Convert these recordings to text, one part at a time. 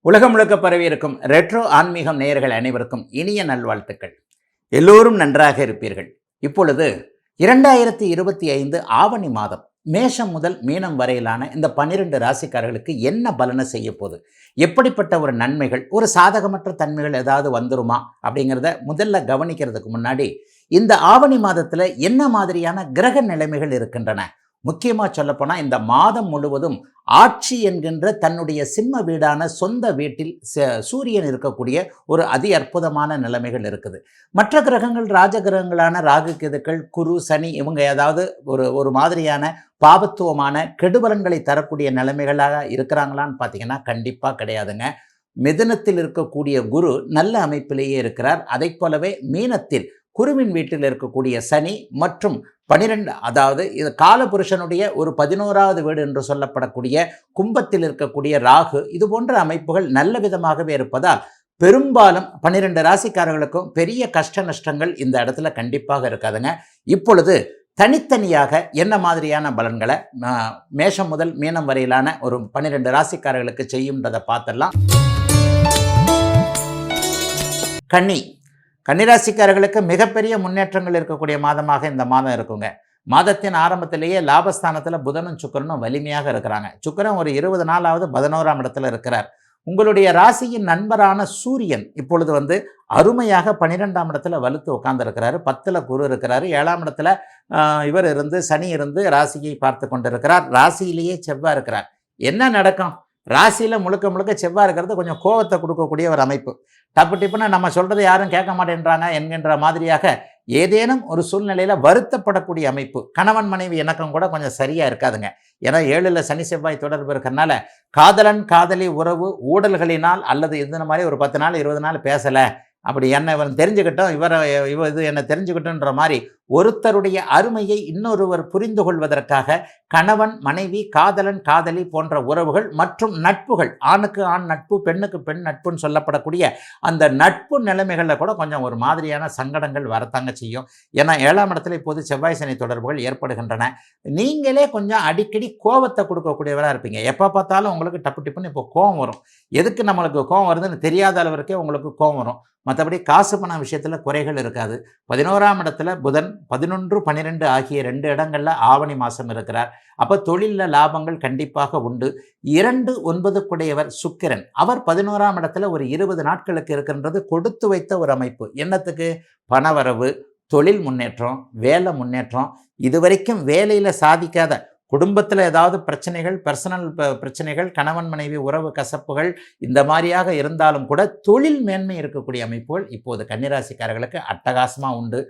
உலகம் முழுக்க பரவி இருக்கும் ரெட்ரோ ஆன்மீகம் நேயர்கள் அனைவருக்கும் இனிய நல்வாழ்த்துக்கள். எல்லோரும் நன்றாக இருப்பீர்கள். இப்பொழுது 2025 ஆவணி மாதம் மேஷம் முதல் மீனம் வரையிலான இந்த 12 ராசிக்காரர்களுக்கு என்ன பலனை செய்ய போகுது, எப்படிப்பட்ட ஒரு நன்மைகள், ஒரு சாதகமற்ற தன்மைகள் ஏதாவது வந்துருமா அப்படிங்கிறத முதல்ல கவனிக்கிறதுக்கு முன்னாடி இந்த ஆவணி மாதத்தில் என்ன மாதிரியான கிரக நிலைமைகள் இருக்கின்றன, முக்கியமாக சொல்லப்போனால் இந்த மாதம் முழுவதும் ஆட்சி என்கின்ற தன்னுடைய சிம்ம வீடான சொந்த வீட்டில் சூரியன் இருக்கக்கூடிய ஒரு அதி அற்புதமான நிலைமைகள் இருக்குது. மற்ற கிரகங்கள் ராஜ கிரகங்களான ராகு கேதுக்கள் குரு சனி இவங்க ஏதாவது ஒரு மாதிரியான பாபத்துவமான கெடுபலன்களை தரக்கூடிய நிலைமைகளாக இருக்கிறாங்களான்னு பார்த்தீங்கன்னா கண்டிப்பாக கிடையாதுங்க. மிதுனத்தில் இருக்கக்கூடிய குரு நல்ல அமைப்பிலேயே இருக்கிறார். அதை போலவே மீனத்தில் குருவின் வீட்டில் இருக்கக்கூடிய சனி மற்றும் 12 அதாவது இது காலபுருஷனுடைய ஒரு 11வது வீடு என்று சொல்லப்படக்கூடிய கும்பத்தில் இருக்கக்கூடிய ராகு, இது போன்ற அமைப்புகள் நல்ல விதமாகவே இருப்பதால் பெரும்பாலும் 12 ராசிக்காரர்களுக்கும் பெரிய கஷ்ட நஷ்டங்கள் இந்த இடத்துல கண்டிப்பாக இருக்காதுங்க. இப்பொழுது தனித்தனியாக என்ன மாதிரியான பலன்களை மேஷம் முதல் மீனம் வரையிலான ஒரு 12 ராசிக்காரர்களுக்கு செய்யும்ன்றதை பார்த்துடலாம். கன்னிராசிக்காரர்களுக்கு மிகப்பெரிய முன்னேற்றங்கள் இருக்கக்கூடிய மாதமாக இந்த மாதம் இருக்குங்க. மாதத்தின் ஆரம்பத்திலேயே லாபஸ்தானத்தில் புதனும் சுக்கிரனும் வலிமையாக இருக்கிறாங்க. சுக்கிரன் ஒரு 20 நாளாவது 11ஆம் இடத்துல இருக்கிறார். உங்களுடைய ராசியின் நண்பரான சூரியன் இப்பொழுது அருமையாக 12ஆம் இடத்துல வலுத்து உட்கார்ந்துருக்கிறாரு. 10ல் குரு இருக்கிறாரு. 7ஆம் இடத்துல இவர் இருந்து சனி இருந்து ராசியை பார்த்து கொண்டிருக்கிறார். ராசியிலேயே செவ்வாய் இருக்கிறார். என்ன நடக்கும்? ராசியில் முழுக்க முழுக்க செவ்வாய் இருக்கிறது கொஞ்சம் கோபத்தை கொடுக்கக்கூடிய ஒரு அமைப்பு. டப்பு டிப்புன்னு நம்ம சொல்கிறத யாரும் கேட்க மாட்டேன்றாங்க என்கின்ற மாதிரியாக ஏதேனும் ஒரு சூழ்நிலையில் வருத்தப்படக்கூடிய அமைப்பு. கணவன் மனைவி இணக்கம் கூட கொஞ்சம் சரியாக இருக்காதுங்க. ஏன்னா 7ல் சனி செவ்வாய் தொடர்பு இருக்கிறனால காதலன் காதலி உறவு ஊடல்களினால் அல்லது இந்த மாதிரி ஒரு 10 நாள் 20 நாள் பேசலை, அப்படி என்னை இவன் தெரிஞ்சுக்கிட்டோம் இது என்னை தெரிஞ்சுக்கிட்டோன்ற மாதிரி ஒருத்தருடைய அருமையை இன்னொருவர் புரிந்து கொள்வதற்காக கணவன் மனைவி காதலன் காதலி போன்ற உறவுகள் மற்றும் நட்புகள், ஆணுக்கு ஆண் நட்பு பெண்ணுக்கு பெண் நட்புன்னு சொல்லப்படக்கூடிய அந்த நட்பு நிலைமைகளில் கூட கொஞ்சம் ஒரு மாதிரியான சங்கடங்கள் வரத்தாங்க செய்யும். ஏன்னா 7ஆம் இடத்துல இப்போது செவ்வாய் சனி தொடர்புகள் ஏற்படுகின்றன. நீங்களே கொஞ்சம் அடிக்கடி கோபத்தை கொடுக்கக்கூடியவராக இருப்பீங்க. எப்போ பார்த்தாலும் உங்களுக்கு டப்பு டிப்புன்னு இப்போ கோபம் வரும். எதுக்கு நம்மளுக்கு கோபம் வருதுன்னு தெரியாத அளவிற்கே உங்களுக்கு கோபம் வரும். மற்றபடி காசு பண விஷயத்தில் குறைகள் இருக்காது. 11ஆம் இடத்துல புதன் 11, 12 ஆகிய 2 இடங்களில் ஆவணி மாதம் இருக்கிறார். அப்போ தொழிலில் லாபங்கள் கண்டிப்பாக உண்டு. 2, 9 குடையவர் சுக்கிரன், அவர் 11ஆம் இடத்துல ஒரு 20 நாட்களுக்கு இருக்கின்றது கொடுத்து வைத்த ஒரு அமைப்பு. என்னத்துக்கு? பணவரவு, தொழில் முன்னேற்றம், வேலை முன்னேற்றம். இதுவரைக்கும் வேலையில் சாதிக்காத, குடும்பத்தில் ஏதாவது பிரச்சனைகள், பர்சனல் பிரச்சனைகள், கணவன் மனைவி உறவு கசப்புகள் இந்த மாதிரியாக இருந்தாலும் கூட தொழில் மேன்மை இருக்கக்கூடிய அமைப்புகள் இப்போது கன்னிராசிக்காரர்களுக்கு அட்டகாசமாக உண்டு.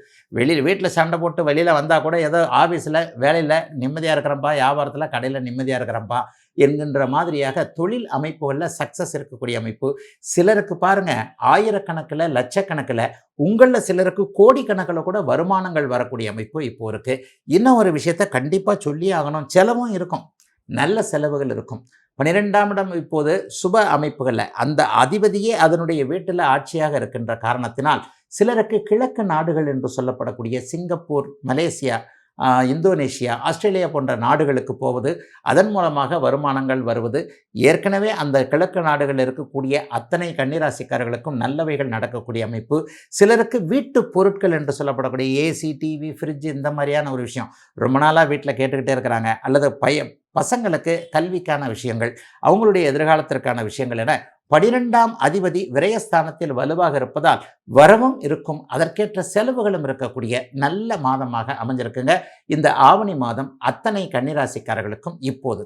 வீட்டில் சண்டை போட்டு வெளியில் வந்தால் கூட ஏதோ ஆஃபீஸில் வேலையில் நிம்மதியாக இருக்கிறப்பா, வியாபாரத்தில் கடையில் நிம்மதியாக இருக்கிறப்பா என்கின்ற மாதிரியாக தொழில் அமைப்புகளில் சக்ஸஸ் இருக்கக்கூடிய அமைப்பு. சிலருக்கு பாருங்கள் ஆயிரக்கணக்கில் லட்சக்கணக்கில், உங்களில் சிலருக்கு கோடிக்கணக்கில் கூட வருமானங்கள் வரக்கூடிய அமைப்பு இப்போ இருக்குது. இன்னும் ஒரு விஷயத்தை கண்டிப்பாக சொல்லி ஆகணும். செலவும் இருக்கும், நல்ல செலவுகள் இருக்கும். 12ஆம் இடம் இப்போது சுப அமைப்புகளில் அந்த அதிபதியே அதனுடைய வீட்டில் ஆட்சியாக இருக்கின்ற காரணத்தினால் சிலருக்கு கிழக்கு நாடுகள் என்று சொல்லப்படக்கூடிய சிங்கப்பூர், மலேசியா, இந்தோனேஷியா, ஆஸ்திரேலியா போன்ற நாடுகளுக்கு போவது, அதன் மூலமாக வருமானங்கள் வருவது, ஏற்கனவே அந்த கிழக்கு நாடுகளில் இருக்கக்கூடிய அத்தனை கன்னிராசிக்காரர்களுக்கும் நல்லவைகள் நடக்கக்கூடிய அமைப்பு. சிலருக்கு வீட்டு பொருட்கள் என்று சொல்லப்படக்கூடிய ஏசி, டிவி, ஃப்ரிட்ஜ் இந்த மாதிரியான ஒரு விஷயம் ரொம்ப நாளாக வீட்டில் கேட்டுக்கிட்டே இருக்கிறாங்க. அல்லது பசங்களுக்கு கல்விக்கான விஷயங்கள், அவங்களுடைய எதிர்காலத்திற்கான விஷயங்கள் என 12ஆம் அதிபதி விரயஸ்தானத்தில் வலுவாக இருப்பதால் வரவும் இருக்கும், அதற்கேற்ற செலவுகளும் இருக்கக்கூடிய நல்ல மாதமாக அமைஞ்சிருக்குங்க இந்த ஆவணி மாதம் அத்தனை கன்னிராசிக்காரர்களுக்கும் இப்போது.